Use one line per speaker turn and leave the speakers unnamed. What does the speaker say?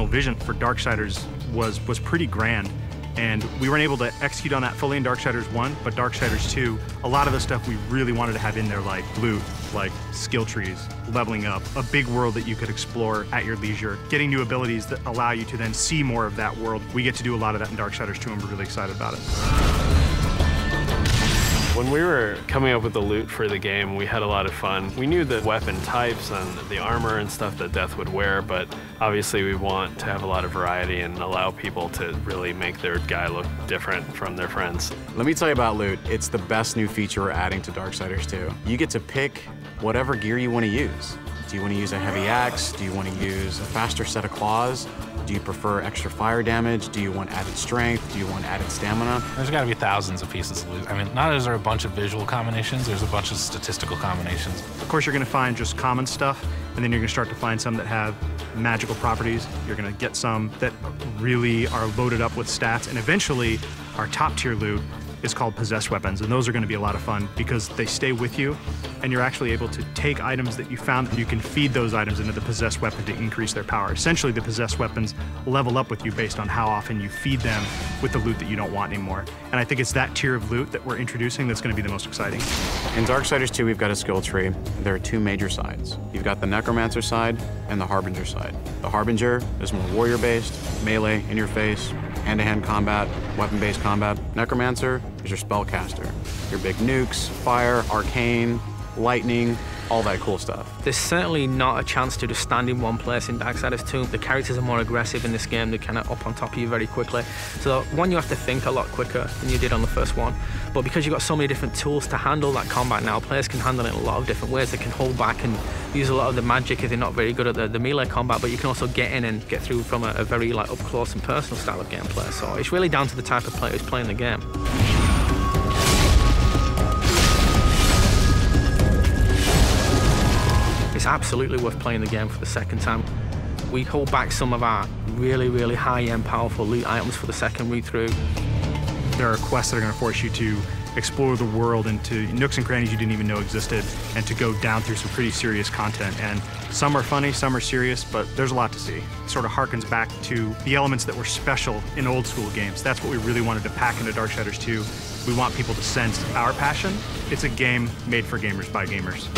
vision for Darksiders was pretty grand. And we weren't able to execute on that fully in Darksiders 1, but Darksiders 2, a lot of the stuff we really wanted to have in there, like loot, like skill trees, leveling up, a big world that you could explore at your leisure, getting new abilities that allow you to then see more of that world. We get to do a lot of that in Darksiders 2, and we're really excited about it.
When we were coming up with the loot for the game, we had a lot of fun. We knew the weapon types and the armor and stuff that Death would wear, but obviously we want to have a lot of variety and allow people to really make their guy look different from their friends.
Let me tell you about loot. It's the best new feature we're adding to Darksiders 2. You get to pick whatever gear you want to use. Do you want to use a heavy axe? Do you want to use a faster set of claws? Do you prefer extra fire damage? Do you want added strength? Do you want added stamina?
There's got to be thousands of pieces of loot. I mean, not only is there a bunch of visual combinations, there's a bunch of statistical combinations.
Of course, you're going to find just common stuff, and then you're going to start to find some that have magical properties. You're going to get some that really are loaded up with stats, and eventually, our top tier loot is called possessed weapons, and those are going to be a lot of fun because they stay with you, and you're actually able to take items that you found, and you can feed those items into the possessed weapon to increase their power. Essentially, the possessed weapons level up with you based on how often you feed them with the loot that you don't want anymore. And I think it's that tier of loot that we're introducing that's going to be the most exciting.
In Darksiders 2, we've got a skill tree. There are two major sides. You've got the Necromancer side and the Harbinger side. The Harbinger is more warrior-based, melee, in-your-face, hand-to-hand combat, weapon-based combat. Necromancer is your spellcaster. Your big nukes, fire, arcane, lightning, all that cool stuff.
There's certainly not a chance to just stand in one place in Darksiders 2. The characters are more aggressive in this game. They're kind of up on top of you very quickly. So one, you have to think a lot quicker than you did on the first one. But because you've got so many different tools to handle that combat now, players can handle it in a lot of different ways. They can hold back and use a lot of the magic if they're not very good at the melee combat, but you can also get in and get through from a very up close and personal style of gameplay. So it's really down to the type of player who's playing the game. It's absolutely worth playing the game for the second time. We hold back some of our really high-end, powerful loot items for the second read-through.
There are quests that are going to force you to explore the world into nooks and crannies you didn't even know existed, and to go down through some pretty serious content. And some are funny, some are serious, but there's a lot to see. It sort of harkens back to the elements that were special in old school games. That's what we really wanted to pack into Darksiders 2. We want people to sense our passion. It's a game made for gamers by gamers.